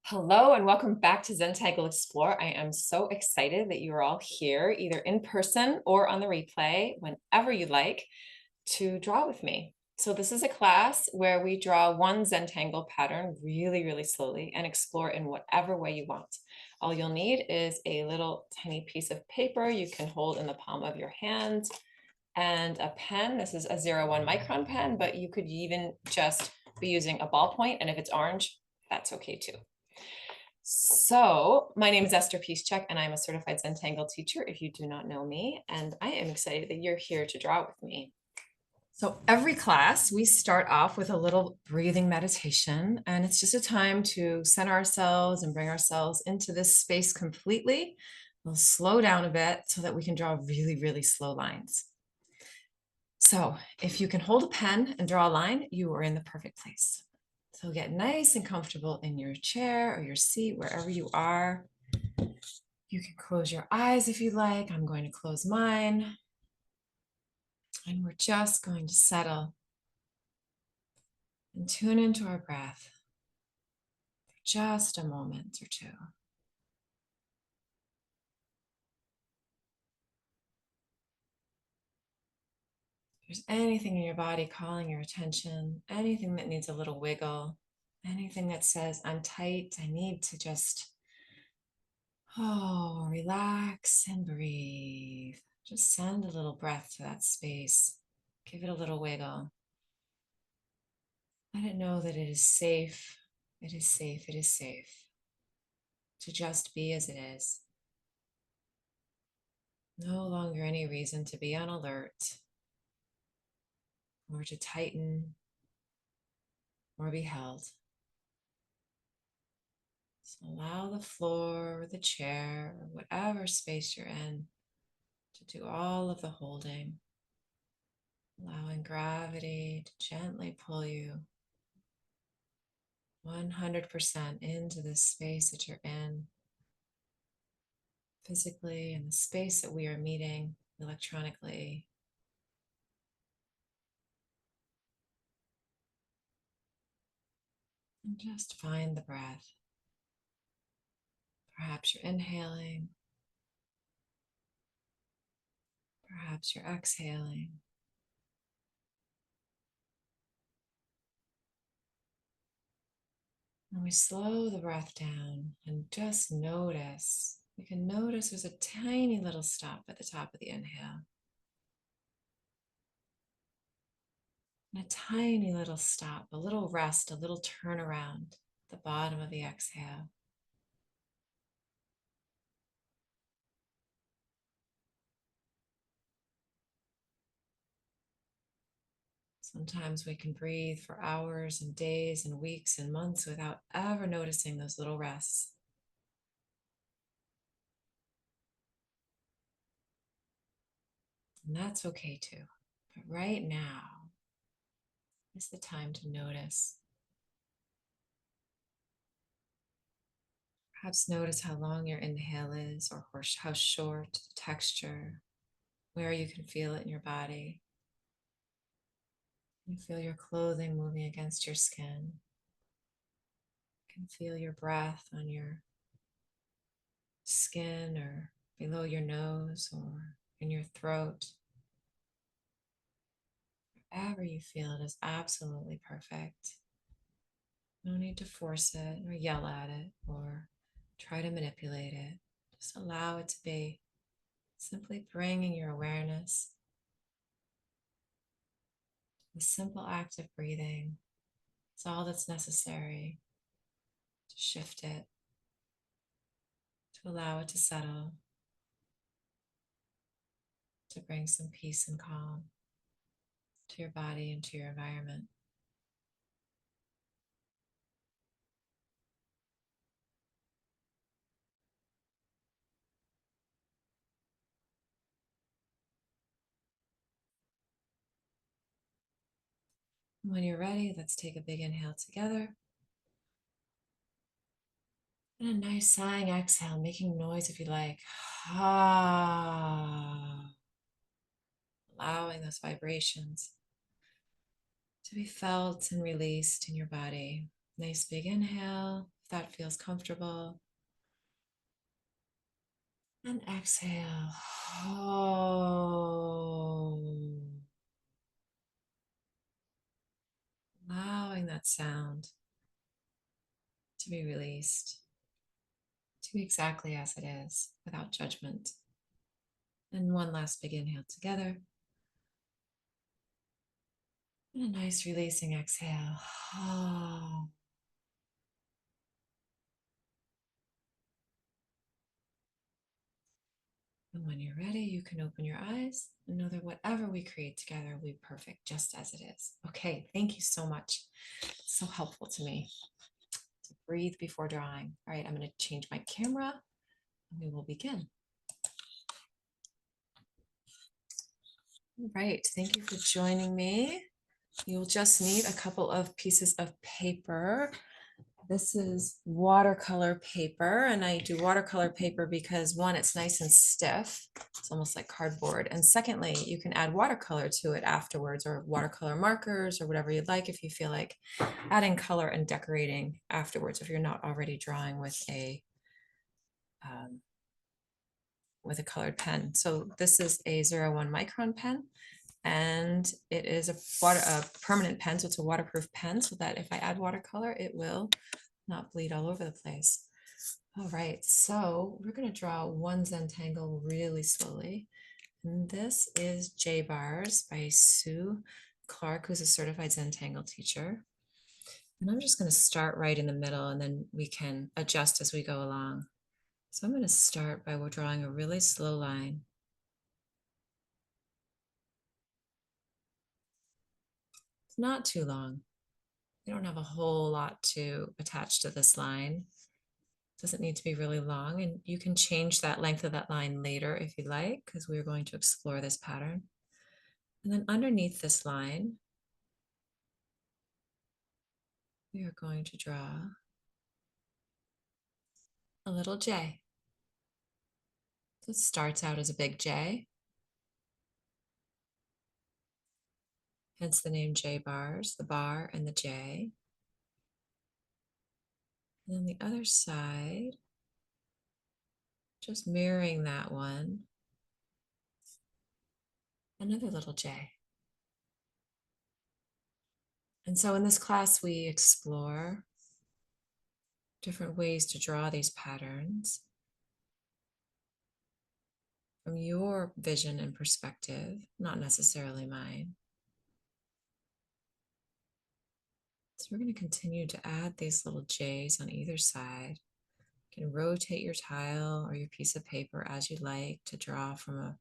Hello and welcome back to Zentangle Explore. I am so excited that you are all here, either in person or on the replay, whenever you like, to draw with me. So this is a class where we draw one Zentangle pattern really, really slowly and explore in whatever way you want. All you'll need is a little tiny piece of paper you can hold in the palm of your hand and a pen. This is a 01 Micron pen, but you could even just be using a ballpoint, and if it's orange, that's okay too. So my name is Esther Piszczek, and I'm a certified Zentangle teacher if you do not know me, and I am excited that you're here to draw with me. So every class, we start off with a little breathing meditation, and it's just a time to center ourselves and bring ourselves into this space completely. We'll slow down a bit so that we can draw really, really slow lines. So if you can hold a pen and draw a line, you are in the perfect place. So get nice and comfortable in your chair or your seat, wherever you are. You can close your eyes if you like. I'm going to close mine. And we're just going to settle and tune into our breath for just a moment or two. If there's anything in your body calling your attention, anything that needs a little wiggle, anything that says, I'm tight, I need to just relax and breathe. Just send a little breath to that space. Give it a little wiggle. Let it know that it is safe. It is safe. It is safe to just be as it is. No longer any reason to be on alert or to tighten or be held. So allow the floor or the chair or whatever space you're in to do all of the holding, allowing gravity to gently pull you 100% into this space that you're in, physically, and the space that we are meeting electronically. And just find the breath. Perhaps you're inhaling. Perhaps you're exhaling. And we slow the breath down and just notice. We can notice there's a tiny little stop at the top of the inhale. And a tiny little stop, a little rest, a little turnaround at the bottom of the exhale. Sometimes we can breathe for hours and days and weeks and months without ever noticing those little rests. And that's okay too. But right now is the time to notice. Perhaps notice how long your inhale is, or how short, the texture, where you can feel it in your body. You feel your clothing moving against your skin. You can feel your breath on your skin or below your nose or in your throat. Wherever you feel it is absolutely perfect. No need to force it or yell at it or try to manipulate it. Just allow it to be. Simply bringing your awareness to the simple act of breathing. It's all that's necessary to shift it, to allow it to settle, to bring some peace and calm to your body and to your environment. When you're ready, let's take a big inhale together. And a nice sighing exhale, making noise if you like. Ah, allowing those vibrations to be felt and released in your body. Nice big inhale, if that feels comfortable. And exhale. Oh. Allowing that sound to be released to be exactly as it is, without judgment. And one last big inhale together. And a nice releasing exhale. Oh. And when you're ready, you can open your eyes and know that whatever we create together will be perfect just as it is. Okay, thank you so much. It's so helpful to me to breathe before drawing. All right, I'm going to change my camera and we will begin. All right, thank you for joining me. You'll just need a couple of pieces of paper. This is watercolor paper, and I do watercolor paper because one, it's nice and stiff. It's almost like cardboard. And secondly, you can add watercolor to it afterwards, or watercolor markers or whatever you'd like if you feel like adding color and decorating afterwards if you're not already drawing with a colored pen. So this is a 01 Micron pen, and it is a permanent pen, so it's a waterproof pen, so that if I add watercolor, it will not bleed all over the place. All right, so we're going to draw one Zentangle really slowly. And this is Jaybarz by Sue Clark, who's a certified Zentangle teacher. And I'm just going to start right in the middle, and then we can adjust as we go along. So I'm going to start by drawing a really slow line. It's not too long. You don't have a whole lot to attach to this line. It doesn't need to be really long, and you can change that length of that line later if you like, because we're going to explore this pattern. And then underneath this line, we are going to draw a little J. So it starts out as a big J, hence the name Jaybarz, the bar and the J. And then the other side, just mirroring that one, another little J. And so in this class, we explore different ways to draw these patterns from your vision and perspective, not necessarily mine. So we're going to continue to add these little J's on either side. You can rotate your tile or your piece of paper as you like to draw from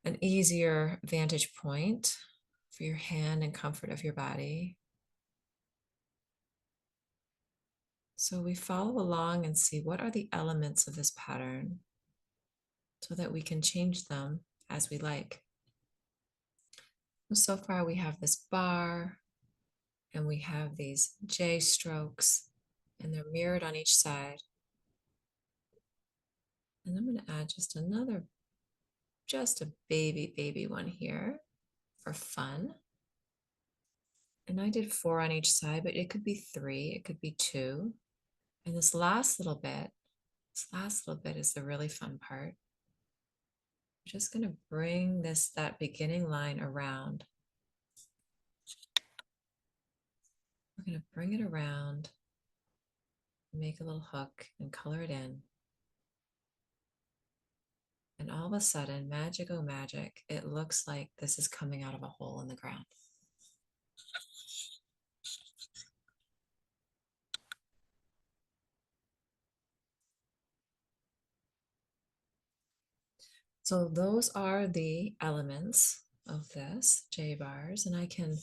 an easier vantage point for your hand and comfort of your body. So we follow along and see what are the elements of this pattern so that we can change them as we like. So far we have this bar and we have these J strokes and they're mirrored on each side. And I'm going to add just a baby one here for fun. And I did 4 on each side, but it could be 3, it could be 2. And this last little bit is the really fun part. I'm just going to bring that beginning line around. We're going to bring it around, make a little hook and color it in. And all of a sudden, magic, oh magic, it looks like this is coming out of a hole in the ground. So those are the elements of this Jaybarz, and I can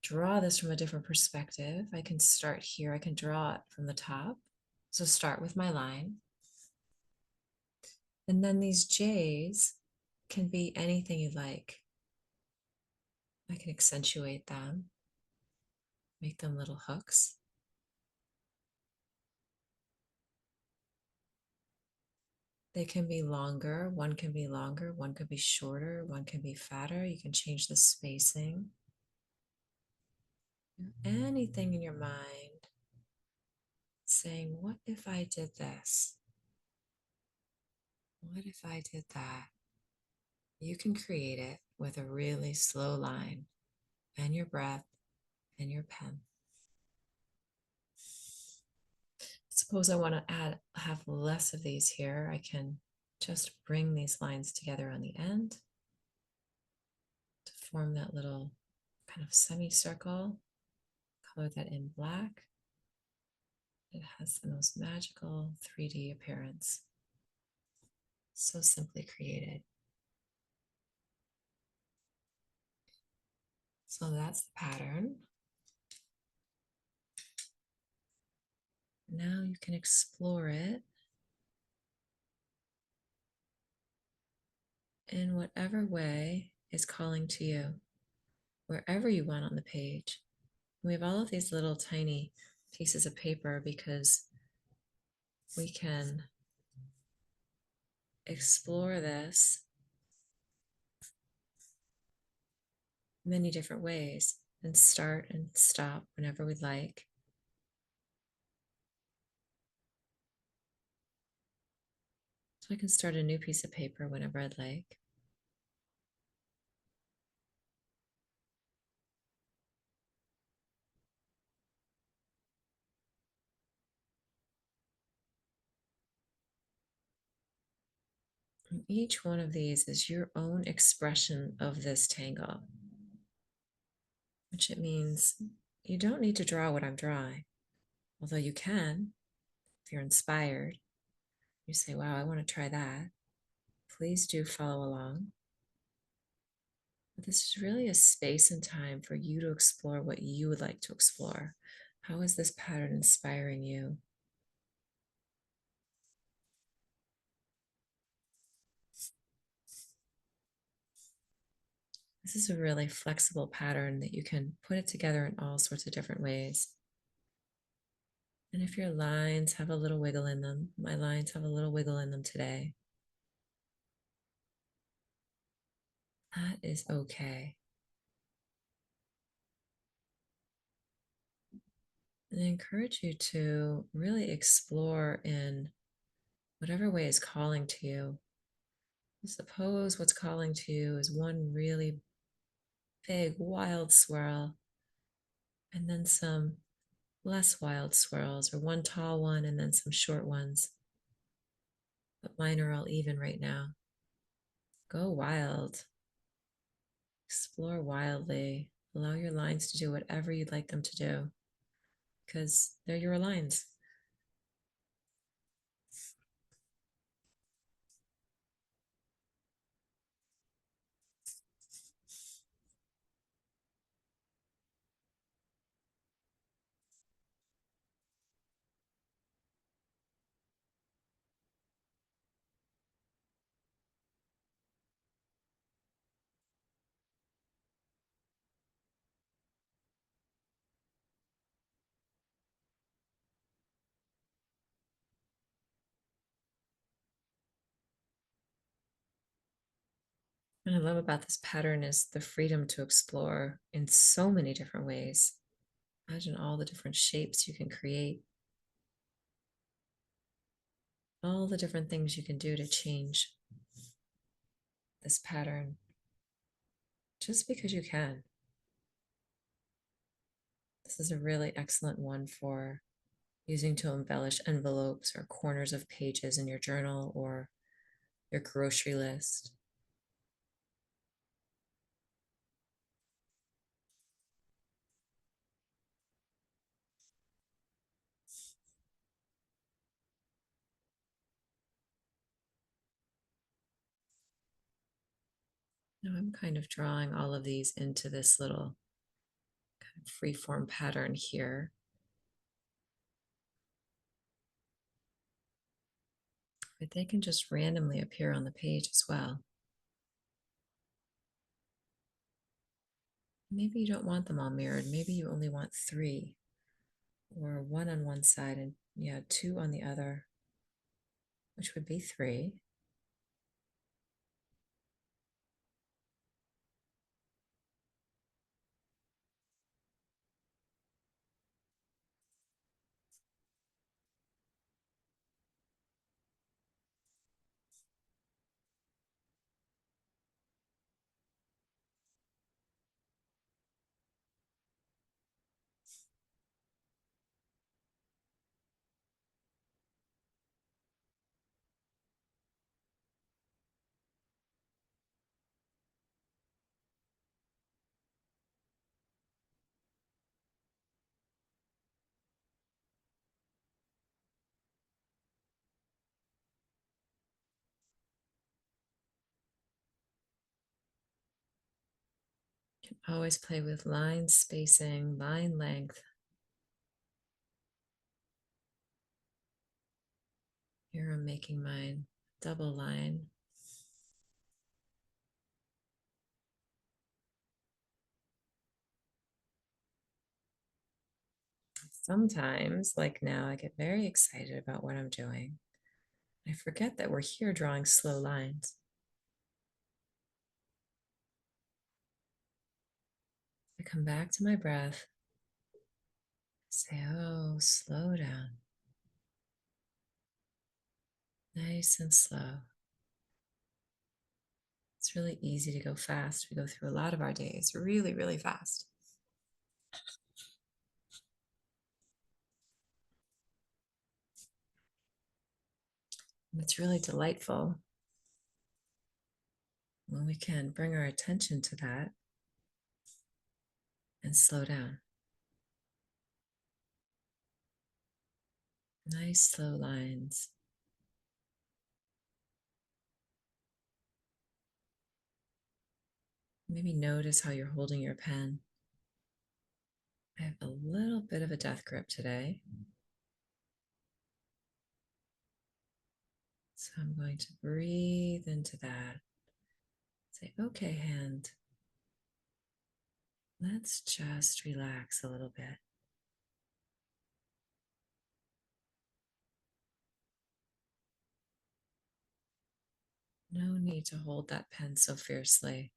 draw this from a different perspective. I can start here. I can draw it from the top. So start with my line. And then these J's can be anything you like. I can accentuate them, make them little hooks. They can be longer. One can be longer. One could be shorter. One can be fatter. You can change the spacing. Anything in your mind saying, what if I did this? What if I did that? You can create it with a really slow line and your breath and your pen. Suppose I want to have less of these here. I can just bring these lines together on the end to form that little kind of semicircle. Color that in black. It has the most magical 3D appearance. So simply created. So that's the pattern. Now you can explore it in whatever way is calling to you, wherever you want on the page. We have all of these little tiny pieces of paper because we can explore this many different ways and start and stop whenever we'd like. So I can start a new piece of paper whenever I'd like. And each one of these is your own expression of this tangle, which it means you don't need to draw what I'm drawing, although you can if you're inspired. You say, wow, I want to try that. Please do follow along. But this is really a space and time for you to explore what you would like to explore. How is this pattern inspiring you? This is a really flexible pattern that you can put it together in all sorts of different ways. And if your lines have a little wiggle in them, my lines have a little wiggle in them today, that is okay. And I encourage you to really explore in whatever way is calling to you. Suppose what's calling to you is one really big, wild swirl, and then some less wild swirls, or one tall one and then some short ones. But mine are all even right now. Go wild. Explore wildly. Allow your lines to do whatever you'd like them to do, because they're your lines. What I love about this pattern is the freedom to explore in so many different ways. Imagine all the different shapes you can create, all the different things you can do to change this pattern just because you can. This is a really excellent one for using to embellish envelopes or corners of pages in your journal or your grocery list. Now I'm kind of drawing all of these into this little kind of free-form pattern here. But they can just randomly appear on the page as well. Maybe you don't want them all mirrored. Maybe you only want 3, or 1 on one side and 2 on the other, which would be 3. Always play with line spacing, line length. Here I'm making mine double line. Sometimes, like now, I get very excited about what I'm doing. I forget that we're here drawing slow lines. I come back to my breath, say, oh, slow down. Nice and slow. It's really easy to go fast. We go through a lot of our days really, really fast. And it's really delightful when we can bring our attention to that and slow down. Nice slow lines. Maybe notice how you're holding your pen. I have a little bit of a death grip today. So I'm going to breathe into that. Say, okay, hand, let's just relax a little bit. No need to hold that pen so fiercely.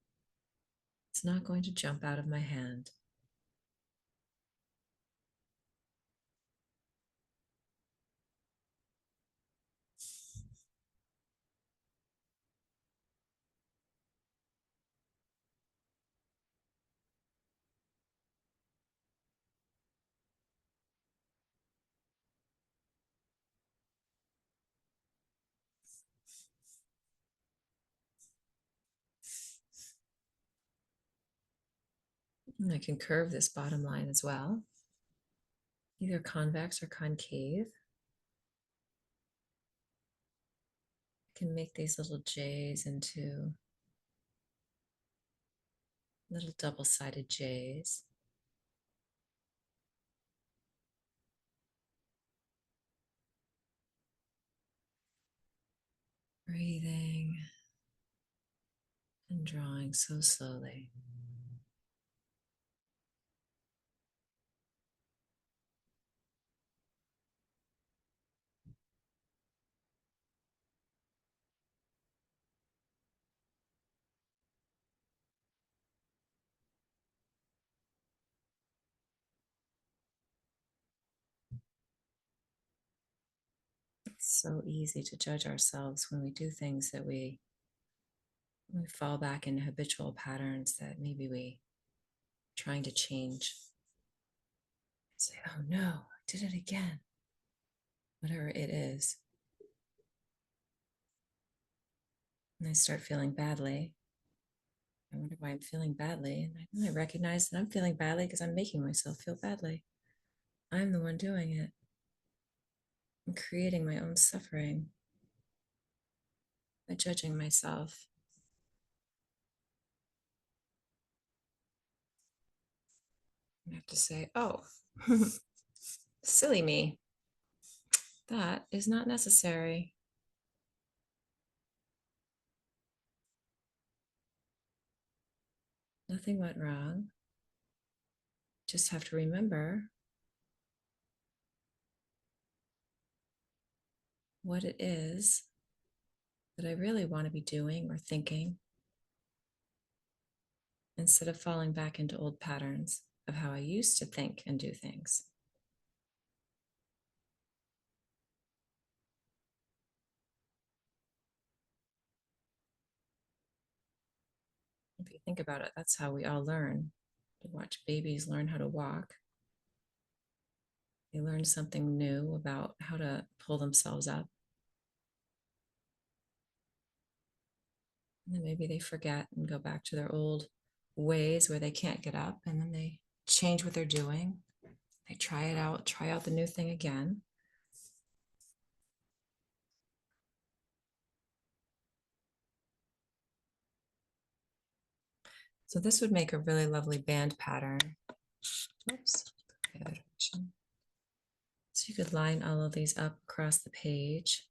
It's not going to jump out of my hand. And I can curve this bottom line as well, either convex or concave. I can make these little J's into little double-sided J's. Breathing and drawing so slowly. It's so easy to judge ourselves when we do things that we fall back into habitual patterns that maybe we trying to change. Say, oh no, I did it again. Whatever it is. And I start feeling badly. I wonder why I'm feeling badly. And I recognize that I'm feeling badly because I'm making myself feel badly. I'm the one doing it. I'm creating my own suffering by judging myself. I have to say, oh, silly me. That is not necessary. Nothing went wrong. Just have to remember what it is that I really want to be doing or thinking instead of falling back into old patterns of how I used to think and do things. If you think about it, that's how we all learn. We watch babies learn how to walk. They learn something new about how to pull themselves up. And then maybe they forget and go back to their old ways where they can't get up, and then they change what they're doing. They try it out, try out the new thing again. So this would make a really lovely band pattern. Oops. The other direction. So you could line all of these up across the page.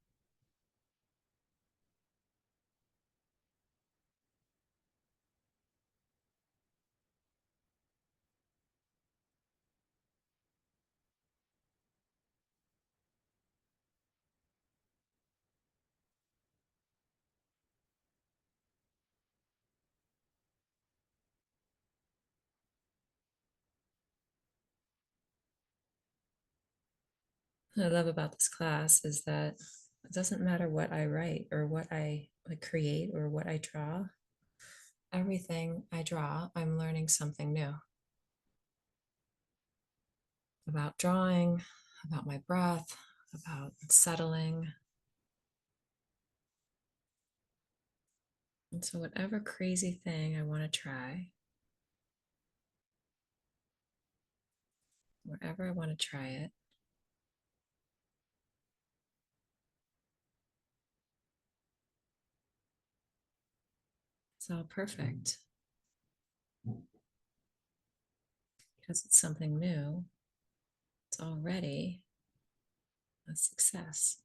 What I love about this class is that it doesn't matter what I write or what I create or what I draw. Everything I draw, I'm learning something new about drawing, about my breath, about settling. And so, whatever crazy thing I want to try, wherever I want to try it, it's all perfect because it's something new. It's already a success.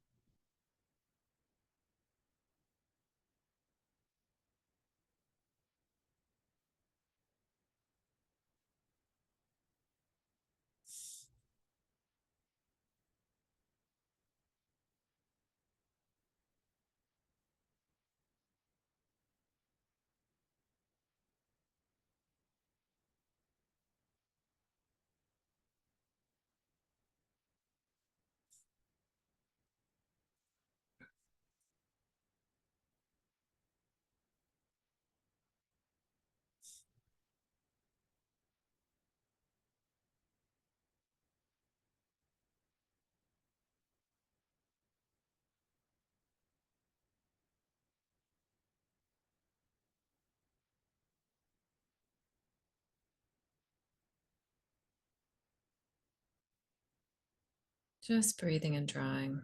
Just breathing and drawing.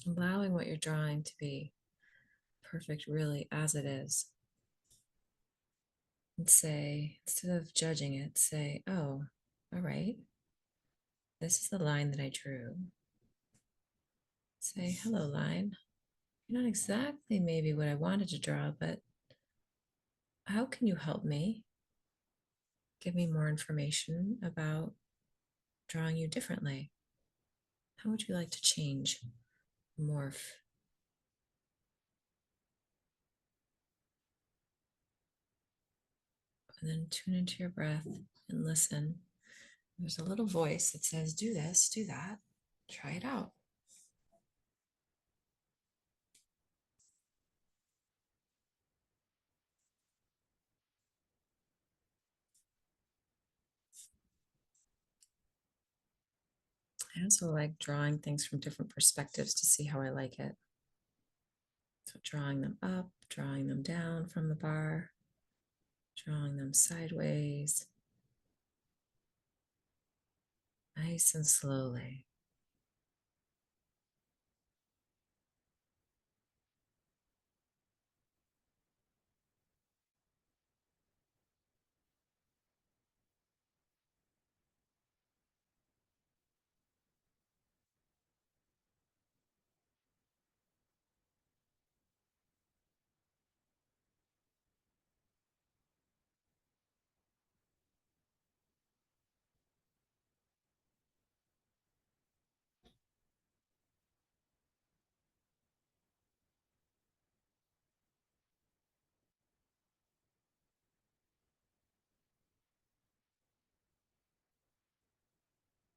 Allowing what you're drawing to be perfect, really, as it is. And say, instead of judging it, say, oh, all right, this is the line that I drew. Say, hello, line. You're not exactly maybe what I wanted to draw, but how can you help me? Give me more information about drawing you differently. How would you like to change, morph? And then tune into your breath and listen. There's a little voice that says, do this, do that, try it out. I also like drawing things from different perspectives to see how I like it. So drawing them up, drawing them down from the bar, drawing them sideways, nice and slowly.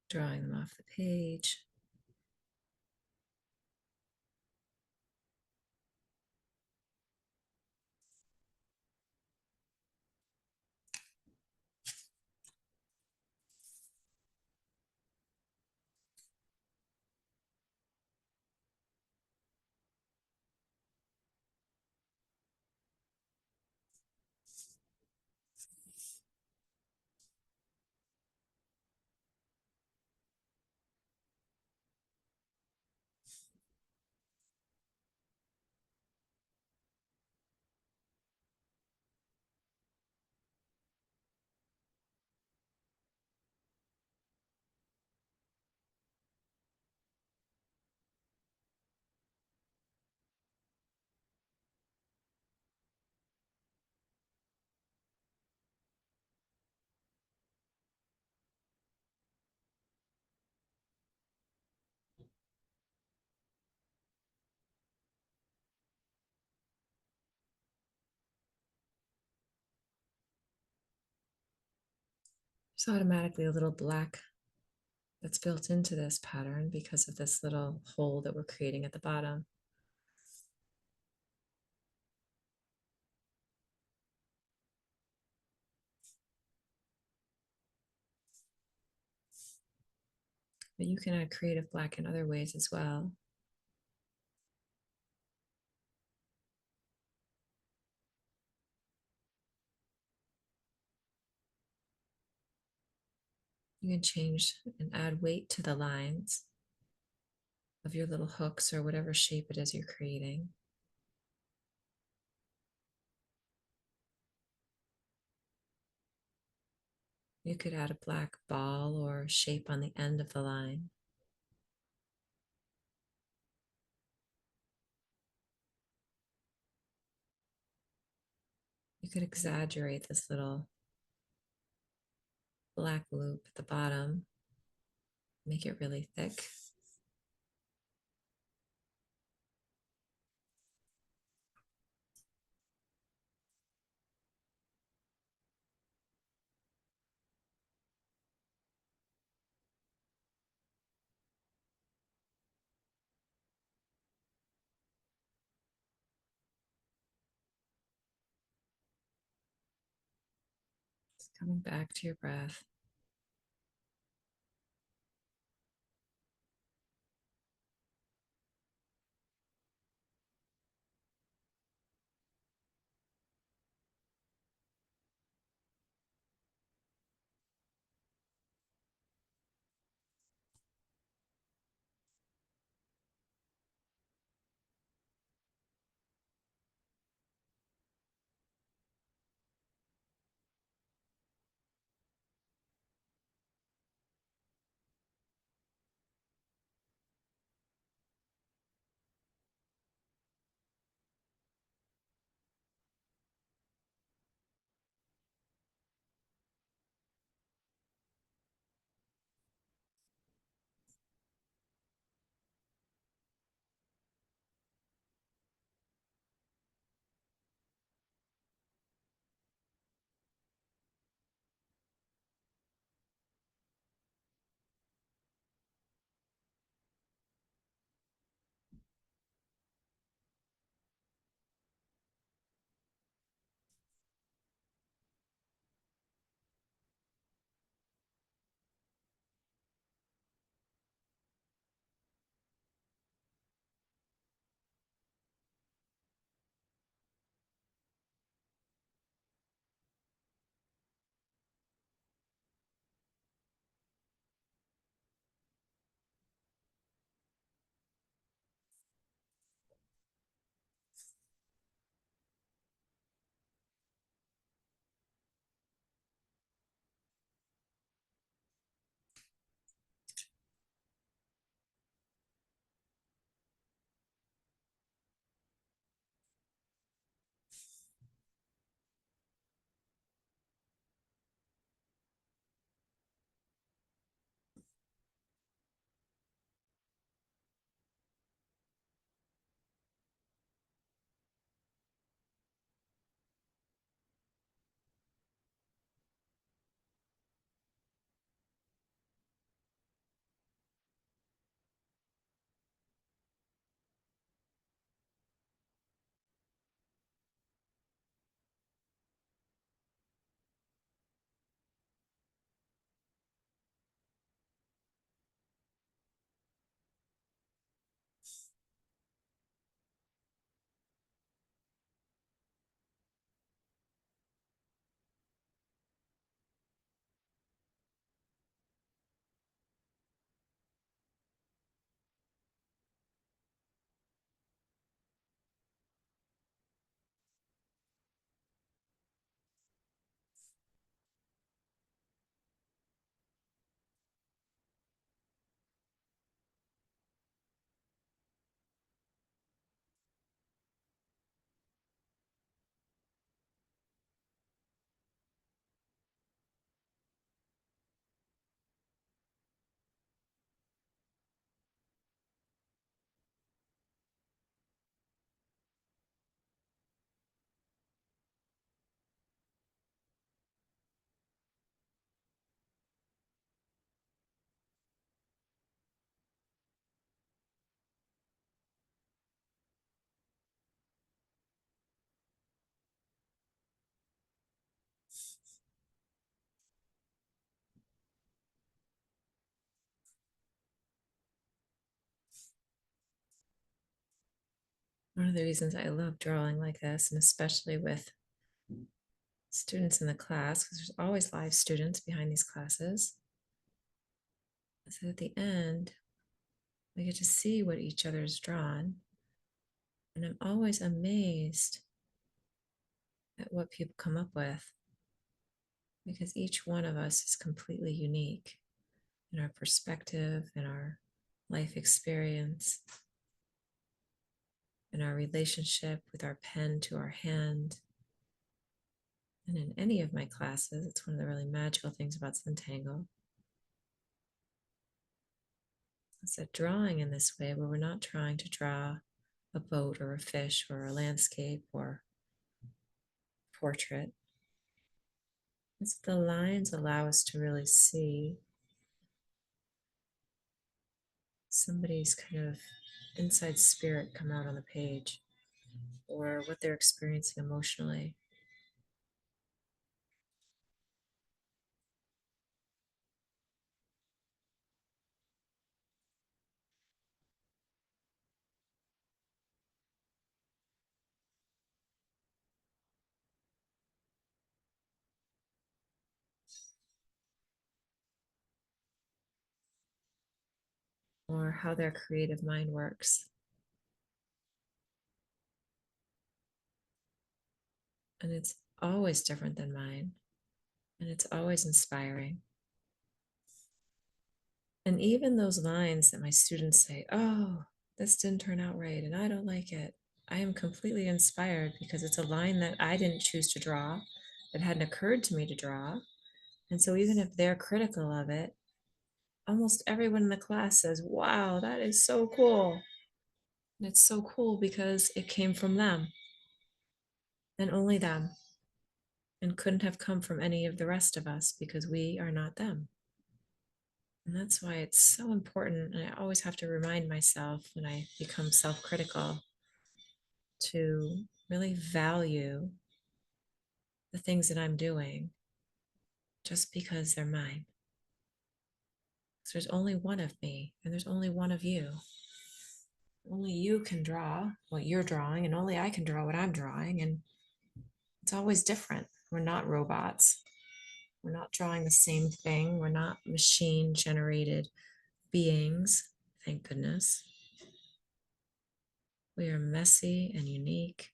Drawing them off the page. There's automatically a little black that's built into this pattern because of this little hole that we're creating at the bottom. But you can add creative black in other ways as well. You can change and add weight to the lines of your little hooks or whatever shape it is you're creating. You could add a black ball or shape on the end of the line. You could exaggerate this little black loop at the bottom, make it really thick. Just coming back to your breath. One of the reasons I love drawing like this, and especially with students in the class, because there's always live students behind these classes, is that at the end, we get to see what each other's drawn. And I'm always amazed at what people come up with, because each one of us is completely unique in our perspective, in our life experience, in our relationship with our pen to our hand. And in any of my classes, it's one of the really magical things about Zentangle. It's that drawing in this way, where we're not trying to draw a boat or a fish or a landscape or portrait. It's the lines allow us to really see somebody's kind of inside spirit come out on the page, or what they're experiencing emotionally. Or how their creative mind works. And it's always different than mine, and it's always inspiring. And even those lines that my students say, oh, this didn't turn out right, and I don't like it, I am completely inspired because it's a line that I didn't choose to draw, that hadn't occurred to me to draw. And so even if they're critical of it, almost everyone in the class says, wow, that is so cool. And it's so cool because it came from them and only them, and couldn't have come from any of the rest of us because we are not them. And that's why it's so important. And I always have to remind myself when I become self critical to really value the things that I'm doing just because they're mine. So there's only one of me, and there's only one of you. Only you can draw what you're drawing, and only I can draw what I'm drawing. And it's always different. We're not robots. We're not drawing the same thing. We're not machine generated beings, thank goodness. We are messy and unique,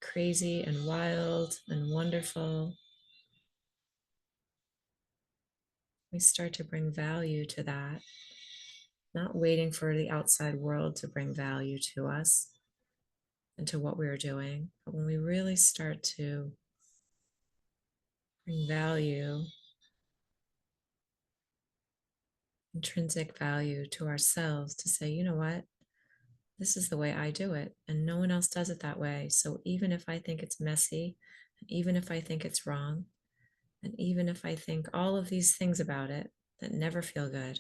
crazy and wild and wonderful. We start to bring value to that, not waiting for the outside world to bring value to us and to what we're doing. But when we really start to bring value, intrinsic value to ourselves, to say, you know what, this is the way I do it, and no one else does it that way. So even if I think it's messy, even if I think it's wrong, and even if I think all of these things about it that never feel good,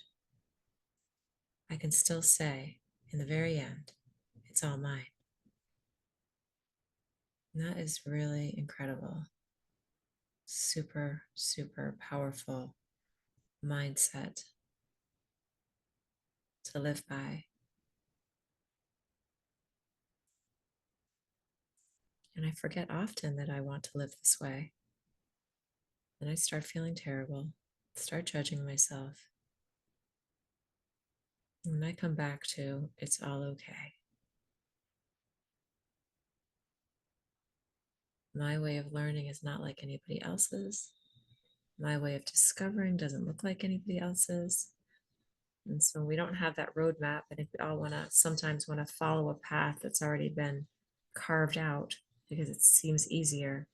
I can still say in the very end, it's all mine. And that is really incredible. Super, super powerful mindset to live by. And I forget often that I want to live this way. Then I start feeling terrible, start judging myself. And when I come back to, it's all okay. My way of learning is not like anybody else's. My way of discovering doesn't look like anybody else's. And so we don't have that roadmap. I think we all sometimes want to follow a path that's already been carved out because it seems easier.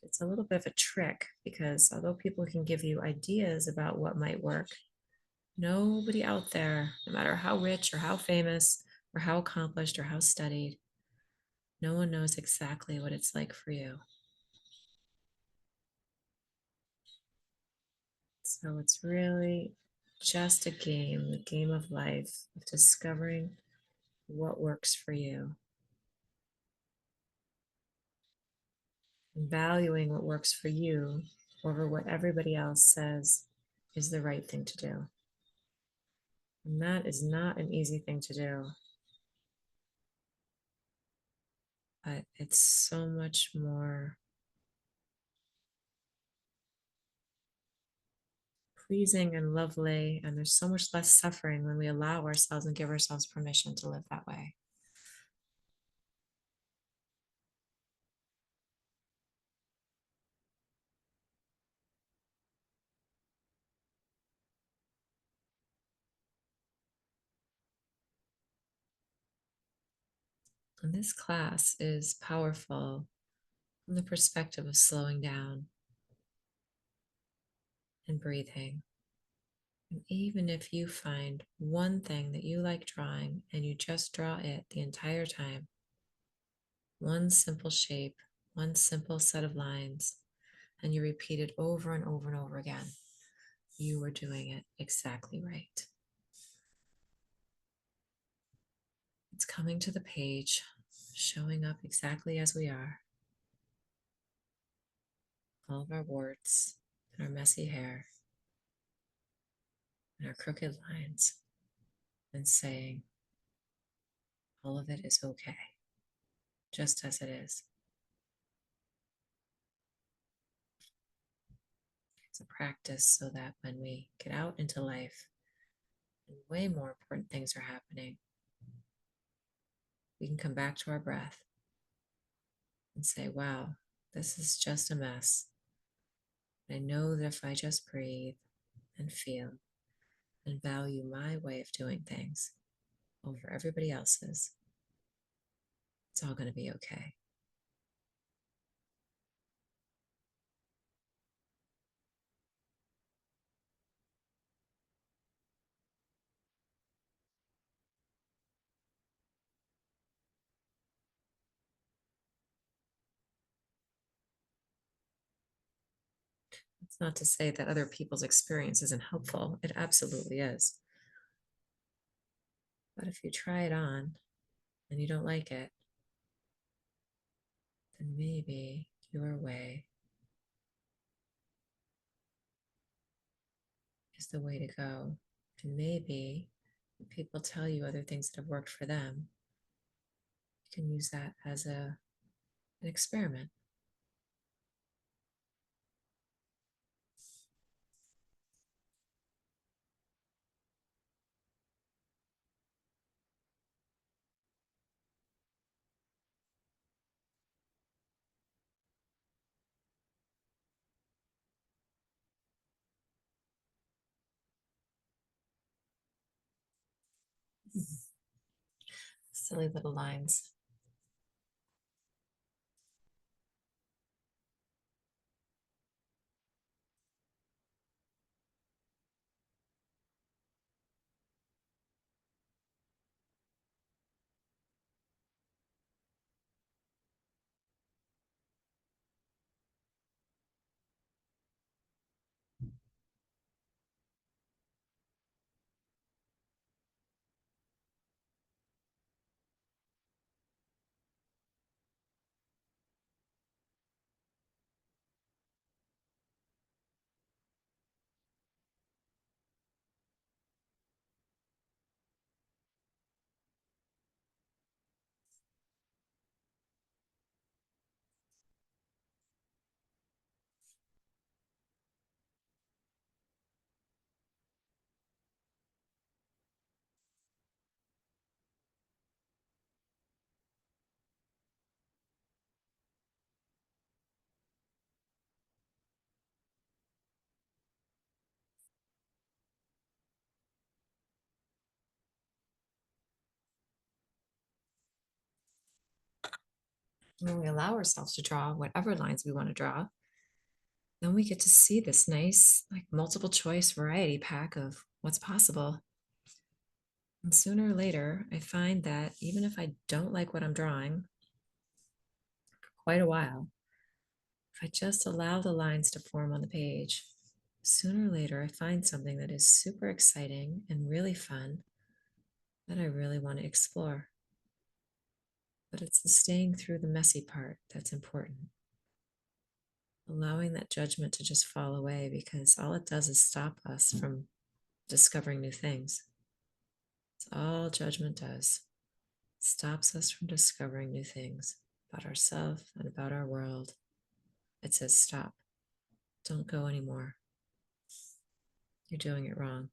It's a little bit of a trick, because although people can give you ideas about what might work, nobody out there, no matter how rich or how famous or how accomplished or how studied, no one knows exactly what it's like for you. So it's really just a game, the game of life, of discovering what works for you, and valuing what works for you over what everybody else says is the right thing to do. And that is not an easy thing to do. but it's so much more pleasing and lovely. And there's so much less suffering when we allow ourselves and give ourselves permission to live that way. And this class is powerful from the perspective of slowing down and breathing. And even if you find one thing that you like drawing and you just draw it the entire time, one simple shape, one simple set of lines, and you repeat it over and over and over again, you are doing it exactly right. It's coming to the page, showing up exactly as we are. All of our warts and our messy hair and our crooked lines, and saying, all of it is okay, just as it is. It's a practice so that when we get out into life and way more important things are happening, we can come back to our breath and say, wow, this is just a mess. I know that if I just breathe and feel and value my way of doing things over everybody else's, it's all going to be okay. It's not to say that other people's experience isn't helpful. It absolutely is. But if you try it on and you don't like it, then maybe your way is the way to go. And maybe when people tell you other things that have worked for them, you can use that as an experiment. Silly little lines. When we allow ourselves to draw whatever lines we want to draw, then we get to see this nice, like multiple choice variety pack of what's possible. And sooner or later, I find that even if I don't like what I'm drawing for quite a while, if I just allow the lines to form on the page, sooner or later, I find something that is super exciting and really fun that I really want to explore. But it's the staying through the messy part that's important. Allowing that judgment to just fall away, because all it does is stop us from discovering new things. It's all judgment does. It stops us from discovering new things. about ourselves and about our world. It says, stop, don't go anymore. You're doing it wrong.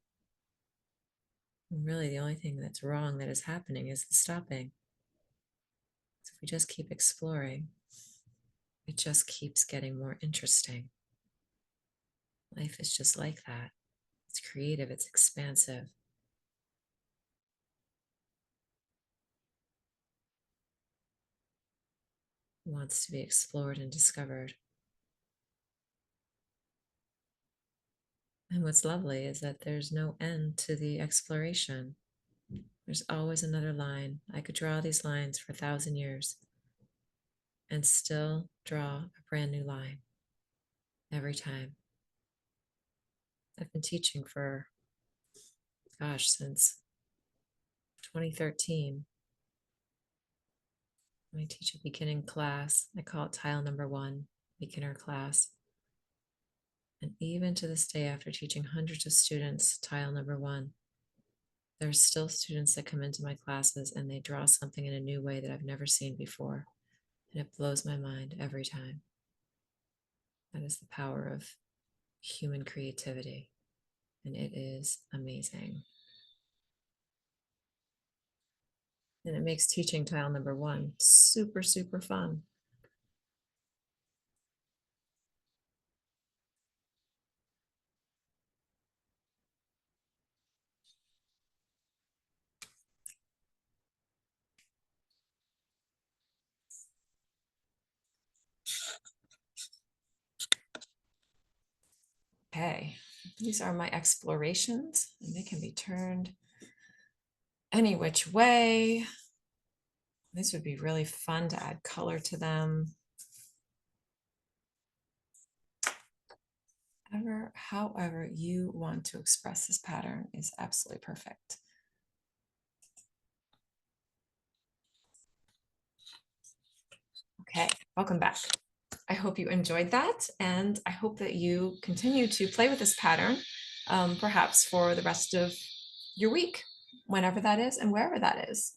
And really, the only thing that's wrong that is happening is the stopping. So if we just keep exploring, it just keeps getting more interesting. Life is just like that. It's creative, it's expansive. It wants to be explored and discovered. And what's lovely is that there's no end to the exploration. There's always another line. I could draw these lines for 1,000 years and still draw a brand new line every time. I've been teaching for, since 2013. I teach a beginning class. I call it tile number 1, beginner class. And even to this day, after teaching hundreds of students tile number 1, there's still students that come into my classes and they draw something in a new way that I've never seen before. And it blows my mind every time. That is the power of human creativity. And it is amazing. And it makes teaching tile number 1 super, super fun. Okay, these are my explorations, and they can be turned any which way. This would be really fun to add color to them. However you want to express this pattern is absolutely perfect. Okay, welcome back. I hope you enjoyed that, and I hope that you continue to play with this pattern, perhaps for the rest of your week, whenever that is and wherever that is.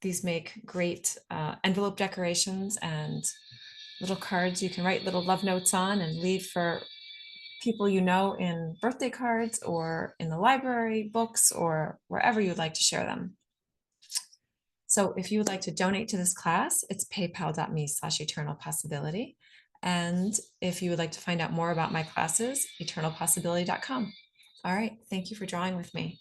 These make great envelope decorations and little cards you can write little love notes on and leave for people you know in birthday cards or in the library, books, or wherever you'd like to share them. So if you would like to donate to this class, it's paypal.me/eternalpossibility. And if you would like to find out more about my classes, eternalpossibility.com. All right, thank you for drawing with me.